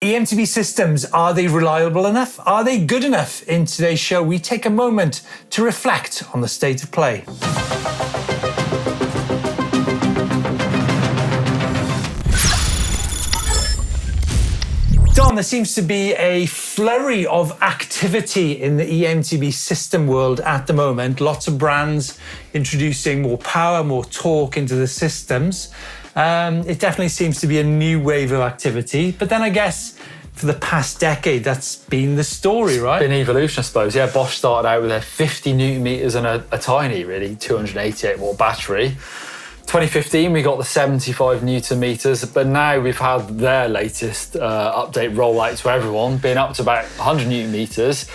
eMTB systems, are they reliable enough? Are they good enough? In today's show, we take a moment to reflect on the state of play. Don, there seems to be a flurry of activity in the eMTB system world at the moment. Lots of brands introducing more power, more torque into the systems. It definitely seems to be a new wave of activity. But then I guess for the past decade, that's been the story, right? It's been evolution, I suppose. Yeah, Bosch started out with a 50 newton meters and a tiny, really, 288 watt battery. 2015, we got the 75 newton meters, but now we've had their latest update rollout to everyone, being up to about 100 newton meters.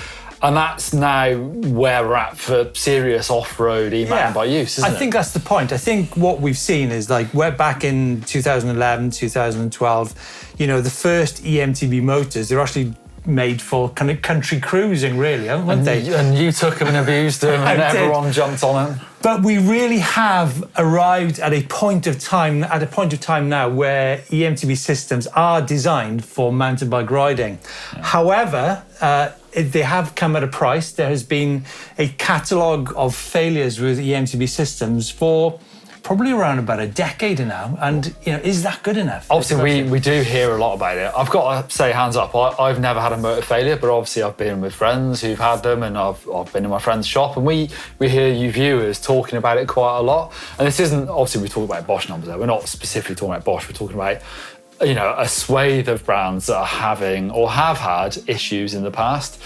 And that's now where we're at for serious off-road e-mountain bike use, isn't it? I think that's the point. I think what we've seen is, like, we're back in 2011, 2012, you know, the first eMTB motors, they're actually made for kind of country cruising, really, weren't they? And you took them and abused them and everyone jumped on them. But we really have arrived at a point of time now where eMTB systems are designed for mountain bike riding. Yeah. However, they have come at a price. There has been a catalogue of failures with eMTB systems for probably around about a decade now. And, you know, is that good enough? Obviously, we do hear a lot about it. I've got to say, hands up, I've never had a motor failure, but obviously I've been with friends who've had them, and I've been in my friend's shop, and we hear you viewers talking about it quite a lot. And this isn't, obviously we talk about Bosch numbers there. We're not specifically talking about Bosch. We're talking about, you know, a swathe of brands that are having or have had issues in the past.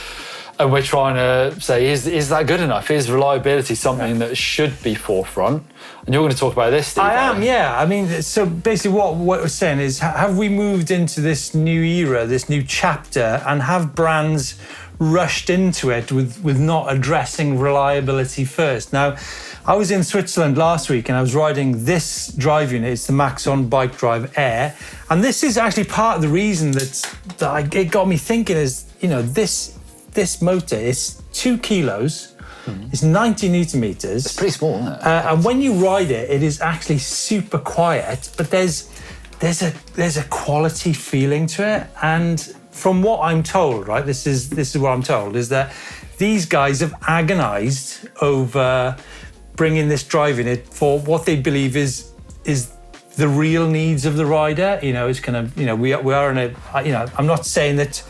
And we're trying to say, is that good enough? Is reliability something that should be forefront? And you're going to talk about this, Steve. I am, yeah. I mean, so basically what we're saying is, have we moved into this new era, this new chapter, and have brands rushed into it with not addressing reliability first? Now, I was in Switzerland last week and I was riding this drive unit. It's the Maxon Bike Drive Air. And this is actually part of the reason that it got me thinking is, you know, this motor is 2 kilos, it's 90 newton meters. It's pretty small, isn't it? And when you ride it, it is actually super quiet, but there's a quality feeling to it. And from what I'm told, right, this is what I'm told, is that these guys have agonized over bringing this drive unit for what they believe is the real needs of the rider. You know, it's kind of, you know, we are in a, you know, I'm not saying that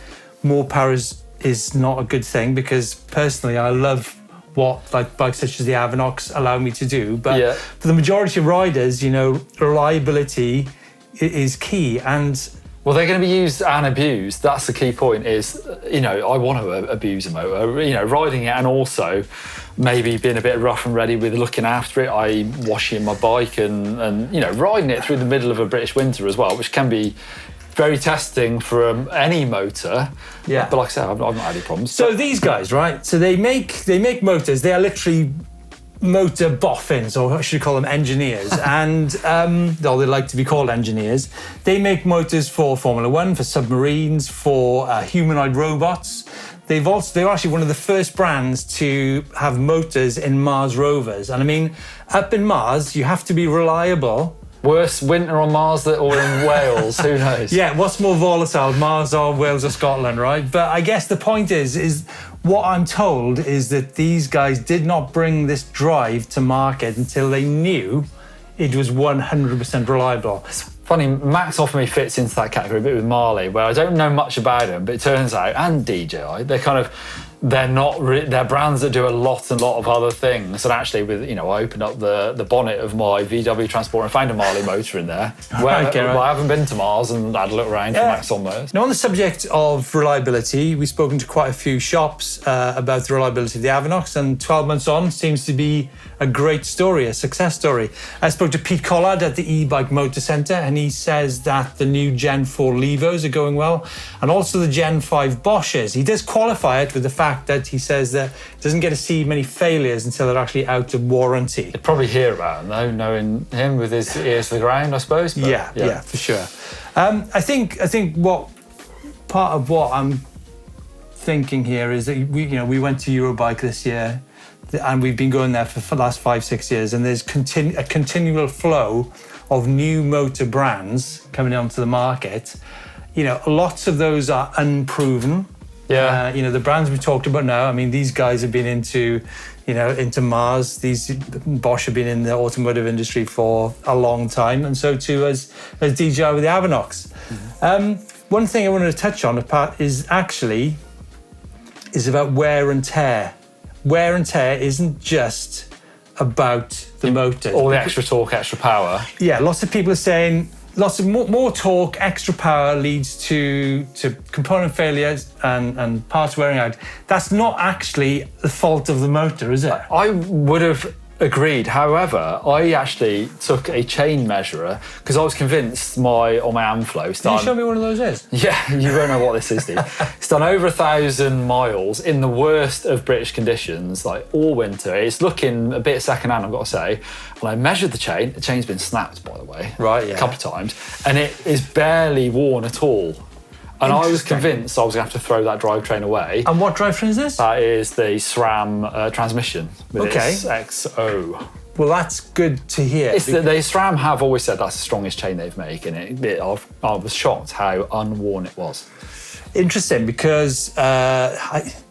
more power is not a good thing, because personally I love what, like, bikes such as the Avanox allow me to do, but for the majority of riders, you know, reliability is key. And well, they're going to be used and abused. That's the key point, is, you know, I want to abuse a motor, you know, riding it, and also maybe being a bit rough and ready with looking after it, i.e. washing my bike and you know, riding it through the middle of a British winter as well, which can be very testing for any motor. Yeah. But like I said, I've not had any problems. So these guys, right? So they make motors. They are literally motor boffins, or should you call them engineers? And though they like to be called engineers, they make motors for Formula One, for submarines, for humanoid robots. They're actually one of the first brands to have motors in Mars rovers. And I mean, up in Mars, you have to be reliable. Worse winter on Mars or in Wales, who knows? Yeah, what's more volatile, Mars or Wales or Scotland, right? But I guess the point is what I'm told is that these guys did not bring this drive to market until they knew it was 100% reliable. It's funny, Max often me fits into that category a bit with Marley, where I don't know much about him, but it turns out, and DJI, they're brands that do a lot of other things. And actually, with, you know, I opened up the bonnet of my VW Transporter and found a Marley motor in there. Well, I haven't been to Mars and had a look around for Max on those. Now, on the subject of reliability, we've spoken to quite a few shops about the reliability of the Avanox, and 12 months on seems to be a great story, a success story. I spoke to Pete Collard at the E-Bike Motor Centre, and he says that the new Gen 4 Levos are going well, and also the Gen 5 Bosches. He does qualify it with the fact that he says that he doesn't get to see many failures until they're actually out of warranty. You'd probably hear about him, though, knowing him with his ears to the ground, I suppose. But, yeah, for sure. I think what part of what I'm thinking here is that we went to Eurobike this year, and we've been going there for the last 5-6 years, and there's a continual flow of new motor brands coming onto the market. lots of those are unproven. Yeah. The brands we talked about now, I mean, these guys have been into Mars. Bosch have been in the automotive industry for a long time, and so too as DJI with the Avinox. One thing I wanted to touch on is about wear and tear. Wear and tear isn't just about the motor. All the extra torque, extra power. Yeah, lots of people are saying lots of more torque, extra power leads to component failures and parts wearing out. That's not actually the fault of the motor, is it? I would have agreed. However, I actually took a chain measurer because I was convinced on my Amflow. Can you show me one of those is? Yeah, you won't know what this is, Steve. It's done over 1,000 miles in the worst of British conditions, like all winter. It's looking a bit secondhand, I've got to say. And I measured the chain. The chain's been snapped, by the way, right? Yeah, a couple of times, and it is barely worn at all. And I was convinced I was going to have to throw that drivetrain away. And what drivetrain is this? That is the SRAM transmission with its XO. Well, that's good to hear. The SRAM have always said that's the strongest chain they've made, and I was shocked how unworn it was. Interesting, because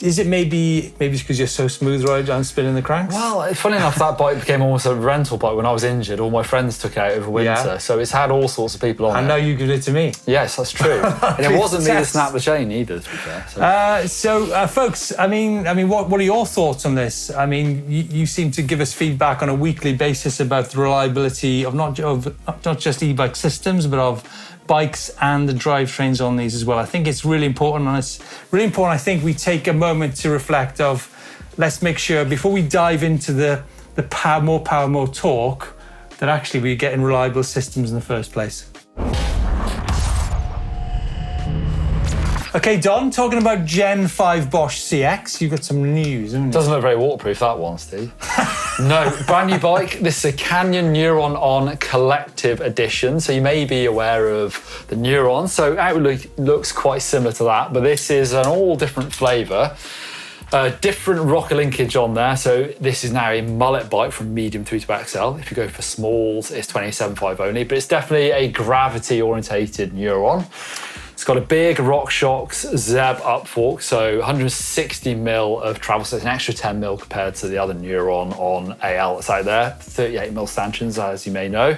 is it maybe it's because you're so smooth right on spinning the cranks? Well, funny enough, that bike became almost a rental bike when I was injured. All my friends took it out over winter, so it's had all sorts of people on it. And now you give it to me. Yes, that's true. And it wasn't me that snapped the chain either, to be fair. So, folks, I mean, what are your thoughts on this? I mean, you seem to give us feedback on a weekly basis about the reliability of not just e-bike systems, but of bikes and the drivetrains on these as well. I think it's really important, and it's really important, I think, we take a moment to reflect of, let's make sure before we dive into the power, more torque, that actually we're getting reliable systems in the first place. Okay, Don, talking about Gen 5 Bosch CX, you've got some news, haven't you? Doesn't look very waterproof, that one, Steve. No, brand new bike. This is a Canyon Neuron On Collective Edition. So you may be aware of the Neuron. So outwardly looks quite similar to that, but this is an all different flavour. Different rocker linkage on there. So this is now a mullet bike from medium through to XL. If you go for smalls, it's 27.5 only, but it's definitely a gravity orientated Neuron. It's got a big RockShox Zeb up fork, so 160mm of travel, so it's an extra 10mm compared to the other Neuron on AL that's out there. 38mm stanchions, as you may know.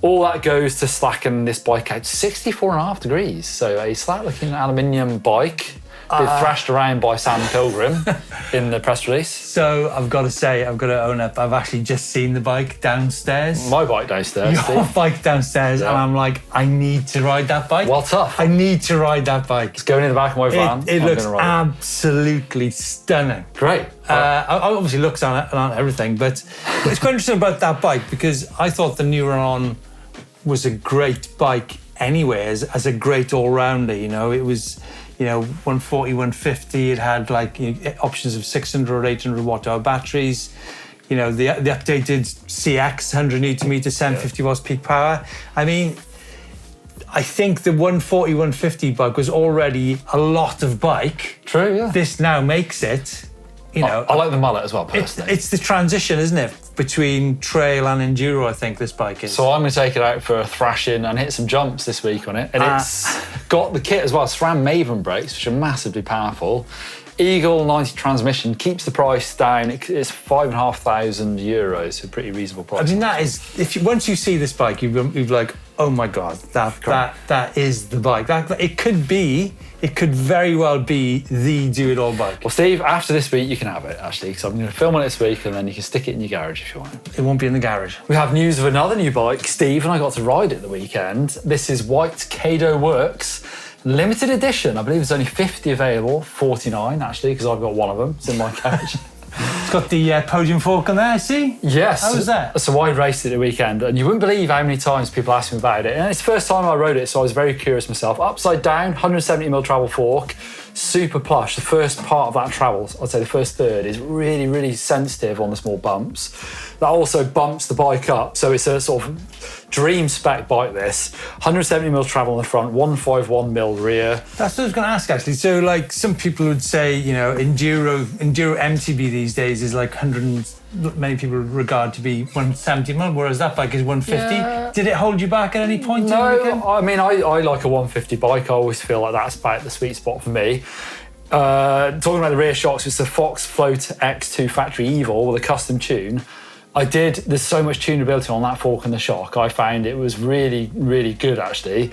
All that goes to slacken this bike out to 64.5 degrees. So a slack-looking aluminium bike. Been thrashed around by Sam Pilgrim in the press release. So I've got to own up. I've actually just seen the bike downstairs. My bike downstairs. Your bike downstairs, yeah. And I'm like, I need to ride that bike. Well, tough. I need to ride that bike. It's going in the back of my van. It looks absolutely stunning. Great. Obviously looks on everything, but it's quite interesting about that bike because I thought the Neuron was a great bike anyway, as a great all-rounder. It was, 140, 150. It had options of 600 or 800 watt-hour batteries. The updated CX 100 Nm, 750 watts peak power. I mean, I think the 140, 150 bike was already a lot of bike. True, yeah. This now makes it, I like the mullet as well, personally. It's the transition, isn't it, between trail and enduro, I think this bike is. So I'm going to take it out for a thrashing and hit some jumps this week on it. And it's got the kit as well, SRAM Maven brakes, which are massively powerful. Eagle 90 transmission keeps the price down. It's €5,500, so a pretty reasonable price. I mean, that is, once you see this bike, you'll be like, oh my God, that is the bike. It could very well be the do-it-all bike. Well, Steve, after this week, you can have it, actually, because I'm going to film on it this week, and then you can stick it in your garage if you want. It won't be in the garage. We have news of another new bike. Steve and I got to ride it the weekend. This is White Kado Works. Limited edition. I believe there's only 50 available, 49 actually, because I've got one of them. It's in my garage. It's got the podium fork on there, see? Yes. How was that? So I raced it the weekend, and you wouldn't believe how many times people ask me about it. And it's the first time I rode it, so I was very curious myself. Upside down, 170mm travel fork, super plush. The first part of that travel, I'd say the first third, is really, really sensitive on the small bumps. That also bumps the bike up, so it's a sort of dream spec bike, this. 170mm travel on the front, 151mm rear. That's what I was going to ask, actually. So, some people would say, enduro eMTB these days is 100 many people regard to be 170 mil, whereas that bike is 150. Yeah. Did it hold you back at any point? No, I mean, I like a 150 bike. I always feel like that's about the sweet spot for me. Talking about the rear shocks, it's the Fox Float X2 Factory Evil with a custom tune. There's so much tunability on that fork and the shock. I found it was really, really good actually.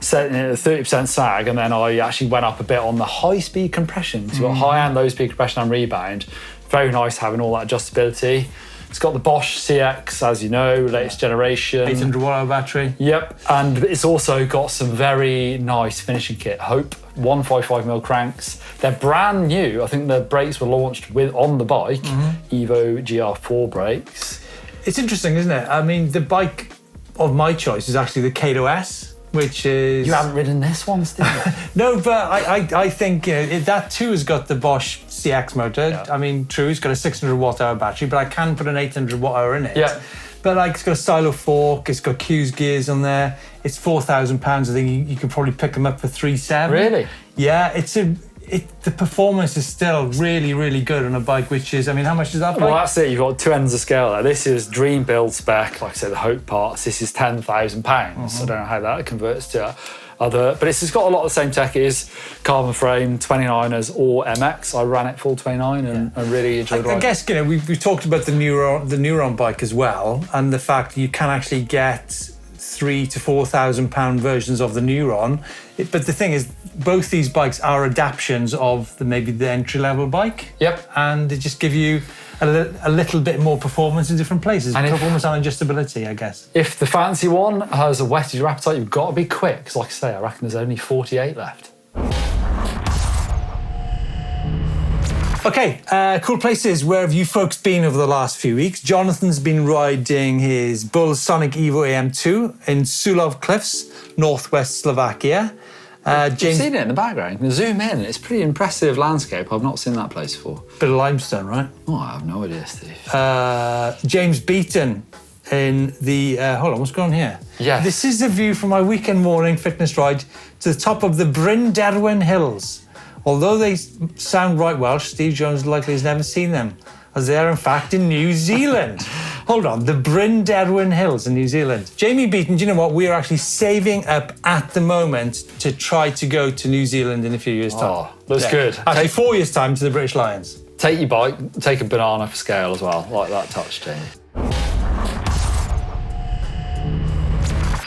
Setting it at 30% sag, and then I actually went up a bit on the high-speed compression. So you've got high and low-speed compression and rebound. Very nice having all that adjustability. It's got the Bosch CX, as you know, latest generation. 800 watt battery. Yep, and it's also got some very nice finishing kit. Hope 155mm cranks. They're brand new. I think the brakes were launched on the bike. Evo GR4 brakes. It's interesting, isn't it? I mean, the bike of my choice is actually the Kato S. Which is... You haven't ridden this one, Steve? No, but I think that too has got the Bosch CX motor. Yeah. I mean, true, it's got a 600 watt hour battery, but I can put an 800 watt hour in it. Yeah. But like, it's got a stylo fork, it's got Q's gears on there. It's £4,000. I think you can probably pick them up for $3,700. Really? Yeah, the performance is still really, really good on a bike, which is, I mean, how much is that bike? Well, that's it. You've got two ends of scale there. This is dream build spec, like I said, the Hope parts. This is £10,000. I don't know how that converts to other, but it's got a lot of the same tech. It is carbon frame, 29ers or MX. I ran it full 29 and really enjoyed it. I guess, we've talked about the Neuron bike as well, and the fact that you can actually get £3,000 to £4,000 versions of the Neuron. But the thing is, both these bikes are adaptations of maybe the entry-level bike. Yep. And they just give you a little bit more performance in different places. And performance and adjustability, I guess. If the fancy one has whetted your appetite, you've got to be quick. Because like I say, I reckon there's only 48 left. Okay, cool places. Where have you folks been over the last few weeks? Jonathan's been riding his Bull Sonic Evo AM2 in Sulov Cliffs, northwest Slovakia. I've seen it in the background. You zoom in, it's a pretty impressive landscape. I've not seen that place before. Bit of limestone, right? Oh, I have no idea, Steve. James Beaton in the... hold on, what's going on here? Yes. This is the view from my weekend morning fitness ride to the top of the Bryn Derwen Hills. Although they sound right Welsh, Steve Jones likely has never seen them, as they are in fact in New Zealand. Hold on, the Bryn Derwen Hills in New Zealand. Jamie Beaton, do you know what? We are actually saving up at the moment to try to go to New Zealand in a few years' time. Oh, that's good. Actually, 4 years' time to the British Lions. Take your bike, take a banana for scale as well. Like that touch, Jamie.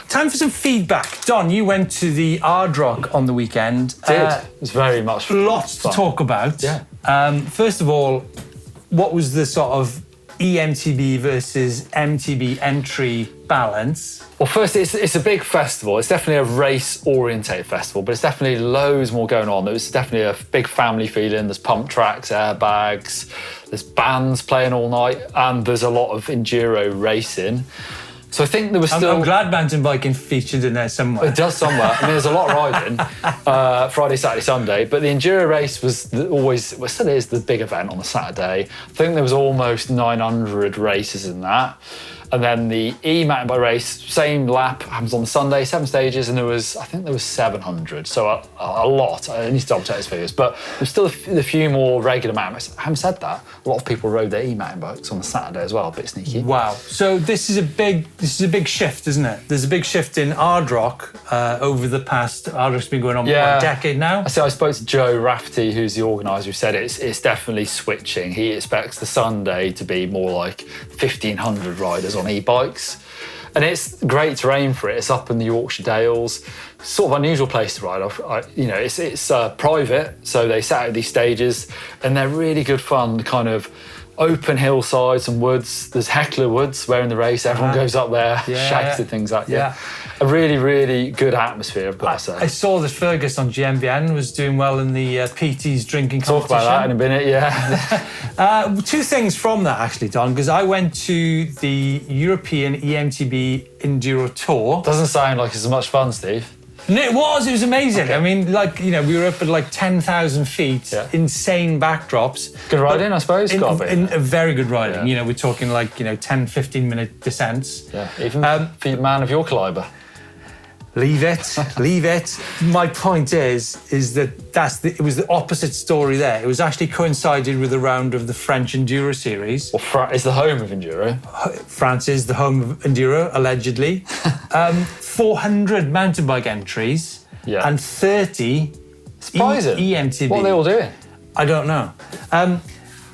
Time for some feedback. Don, you went to the Ard Rock on the weekend. It was very much fun. Lots to talk about. Yeah. First of all, what was the sort of eMTB versus eMTB entry balance? Well, first, it's a big festival. It's definitely a race-orientated festival, but it's definitely loads more going on. There's definitely a big family feeling. There's pump tracks, airbags, there's bands playing all night, and there's a lot of enduro racing. So I think there was still... I'm glad mountain biking featured in there somewhere. It does somewhere. I mean, there's a lot riding, Friday, Saturday, Sunday, but the enduro race was still is the big event on the Saturday. I think there was almost 900 races in that. And then the e-mountain bike race, same lap, happens on the Sunday, 7 stages, and I think there was 700, so a lot. I need to double check those figures, but there's still a few more regular mountain bikes. Having said that, a lot of people rode their e-mountain bikes on the Saturday as well, a bit sneaky. Wow. So this is a big shift, isn't it? There's a big shift in Ard Rock over the past, Ard Rock's been going on for a decade now. I spoke to Joe Rafferty, who's the organiser, who said it's definitely switching. He expects the Sunday to be more like 1,500 riders on e-bikes, and it's great terrain for it. It's up in the Yorkshire Dales, sort of unusual place to ride off. It's private, so they set out these stages, and they're really good fun. Kind of open hillsides and woods. There's Heckler Woods where in the race everyone goes up there, shouts and things like that. A really, really good atmosphere, I've got to say. I saw that Fergus on GMBN was doing well in the PT's drinking competition. Talk about that in a minute, yeah. 2 things from that, actually, Don, because I went to the European eMTB Enduro Tour. Doesn't sound like it's as much fun, Steve. And it was amazing. Okay. I mean, we were up at 10,000 feet, insane backdrops. Good riding, I suppose. Very good riding. Yeah. we're talking 10, 15-minute descents. Yeah, even for a man of your calibre. Leave it. My point is that it was the opposite story there. It was actually coincided with the round of the French Enduro series. Well, it's the home of Enduro. France is the home of Enduro, allegedly. 400 mountain bike entries and 30 eMTB. What are they all doing? I don't know.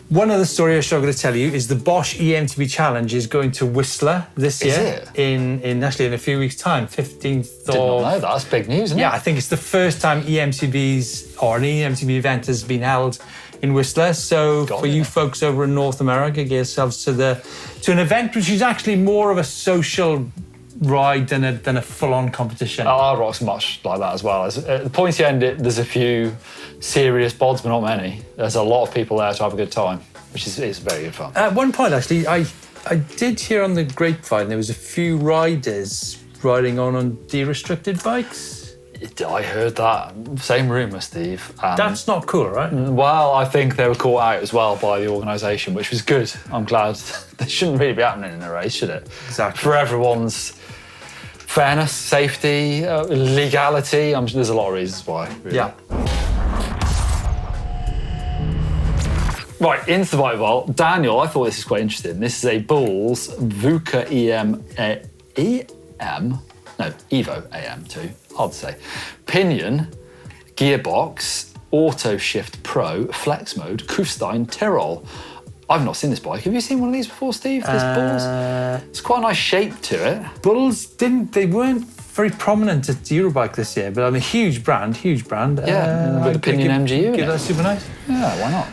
One other story I'm going to tell you is the Bosch eMTB Challenge is going to Whistler this year. In a few weeks' time, 15th Did not know that. That's big news, isn't it? Yeah, I think it's the first time eMTBs or an eMTB event has been held in Whistler. So for you folks over in North America, get yourselves to an event which is actually more of a social ride than a full-on competition. Our rock's much like that as well. At the pointy end, there's a few serious bods, but not many. There's a lot of people there to have a good time, which is very good fun. At one point, actually, I did hear on the grapevine there was a few riders riding on de-restricted bikes. I heard that. Same rumour, Steve. That's not cool, right? Well, I think they were caught out as well by the organisation, which was good. I'm glad. They shouldn't really be happening in a race, should it? Exactly. For everyone's fairness, safety, legality. There's a lot of reasons why. Really. Yeah. Right, into the bike vault. Daniel, I thought this is quite interesting. This is a Bulls VUCA Evo AM2, hard to say. Pinion, gearbox, Auto Shift Pro, Flex Mode, Kufstein, Tyrrell. I've not seen this bike. Have you seen one of these before, Steve? This Bulls? It's quite a nice shape to it. Bulls they weren't very prominent at Eurobike this year, but huge brand. Yeah, with the Pinion MGU. That's super nice. Yeah, why not?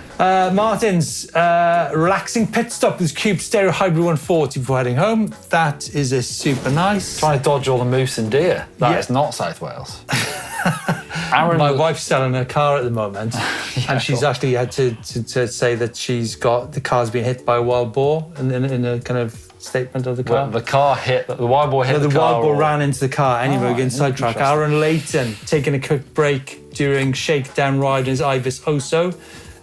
Martin's relaxing pit stop with Cube Stereo Hybrid 140 before heading home. That is a super nice. Trying to dodge all the moose and deer. That is not South Wales. My wife's selling her car at the moment, and she's actually had to say that the car's been hit by a wild boar in a kind of statement of the car. Well, the wild boar hit the car. The wild boar ran into the car. Anyway, we're getting sidetracked. Aaron Layton taking a quick break during shakedown ride in his Ibis Oso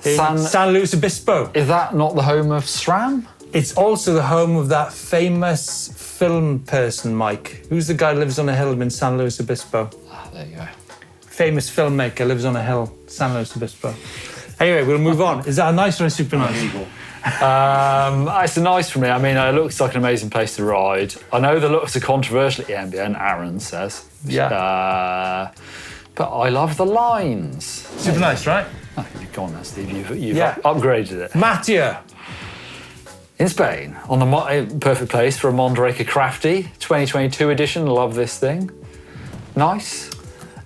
in San Luis Obispo. Is that not the home of SRAM? It's also the home of that famous film person, Mike. Who's the guy who lives on a hill in San Luis Obispo? There you go. Famous filmmaker lives on a hill, San Luis Obispo. Anyway, we'll move on. Is that a nice or a super nice? It's a nice for me. I mean, it looks like an amazing place to ride. I know the looks are controversial at EMBN, Aaron says. Yeah. But I love the lines. Super nice, right? Oh, you've gone there, Steve. You've upgraded it. Mattia. In Spain, on the perfect place for a Mondraker Crafty 2022 edition. Love this thing. Nice.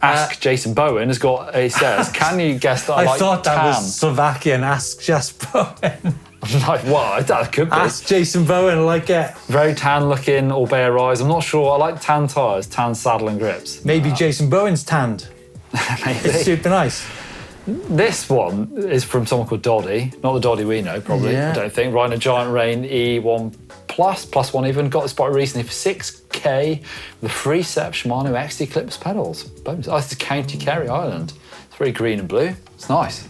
Ask Jason Bowen says, can you guess that I like thought that tan? was Slovakian. Ask Jason Bowen. Like, well, that could be. Ask Jason Bowen, like it. Very tan looking, all bare eyes. I'm not sure. I like tan tyres, tan saddle and grips. Maybe Jason Bowen's tanned. Maybe. It's super nice. This one is from someone called Doddy. Not the Doddy we know, probably, I don't think. Riding a Giant Rain E1 plus one even. Got this bike recently for 6K with a free set of Shimano XT Clips pedals. Bonus. Oh, it's County Kerry, Ireland. It's very green and blue. It's nice.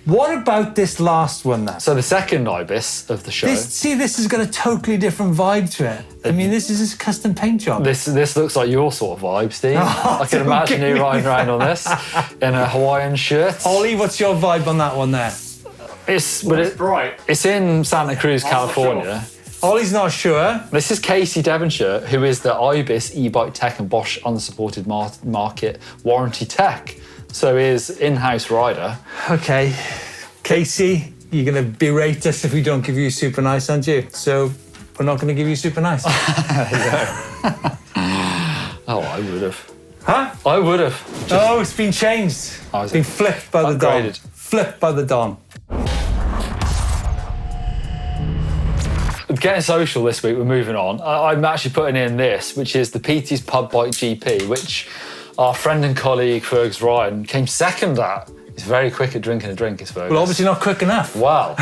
What about this last one, then? So the second Ibis of the show. This has got a totally different vibe to it. I mean, this is a custom paint job. This looks like your sort of vibe, Steve. I can imagine you riding around on this in a Hawaiian shirt. Ollie, what's your vibe on that one there? It's bright. It's in Santa Cruz, California. Sure. Ollie's not sure. This is Casey Devonshire, who is the Ibis e-bike tech and Bosch unsupported market warranty tech. So he is in-house rider. Okay. Casey, you're going to berate us if we don't give you super nice, aren't you? So we're not going to give you super nice. There you go. Oh, I would have. Huh? I would have. Oh, it's been changed. It's been flipped by the Don. Flipped by the Don. Getting social this week, we're moving on. I'm actually putting in this, which is the PT's Pub Bike GP, which our friend and colleague Fergus Ryan came second at. He's very quick at drinking a drink, is Fergus. Well, obviously not quick enough. Wow.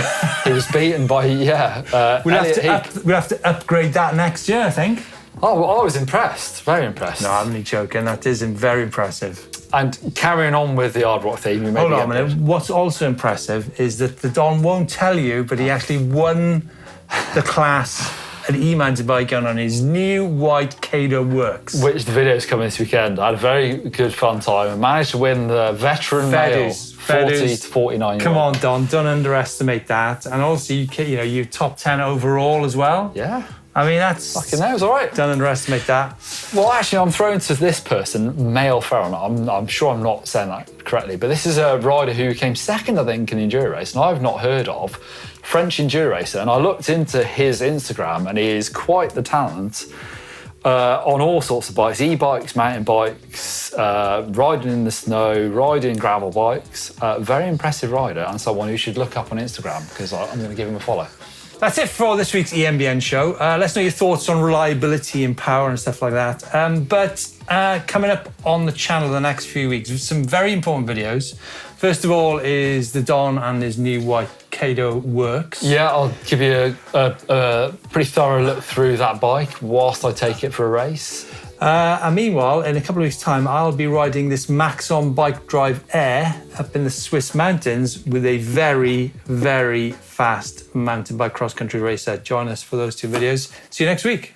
He was beaten by, we'll have to upgrade that next year, I think. Oh, well, I was impressed. Very impressed. No, I'm only joking. That is very impressive. And carrying on with the hard rock theme, you maybe hold on a minute. What's also impressive is that the Don won't tell you, but he actually won the class an e-mounted bike on his new white Kato Works. Which the video's coming this weekend. I had a very good fun time and managed to win the veteran male 40 to 49 Come on, Don, don't underestimate that. And also, you're top 10 overall as well. Yeah. I mean, that's... Fucking hell, it was all right. Don't underestimate that. Well, actually, I'm thrown to this person, male Ferron. I'm sure I'm not saying that correctly, but this is a rider who came second, I think, in enduro race, and I've not heard of. French enduro racer, and I looked into his Instagram, and he is quite the talent on all sorts of bikes, e-bikes, mountain bikes, riding in the snow, riding gravel bikes. Very impressive rider, and someone who should look up on Instagram, because I'm going to give him a follow. That's it for this week's EMBN show. Let's know your thoughts on reliability and power and stuff like that. But coming up on the channel the next few weeks, some very important videos. First of all is the Don and his new white Kato Works. Yeah, I'll give you a pretty thorough look through that bike whilst I take it for a race. And meanwhile, in a couple of weeks' time, I'll be riding this Maxon Bike Drive Air up in the Swiss mountains with a very, very fast mountain bike cross-country racer. Join us for those two videos. See you next week.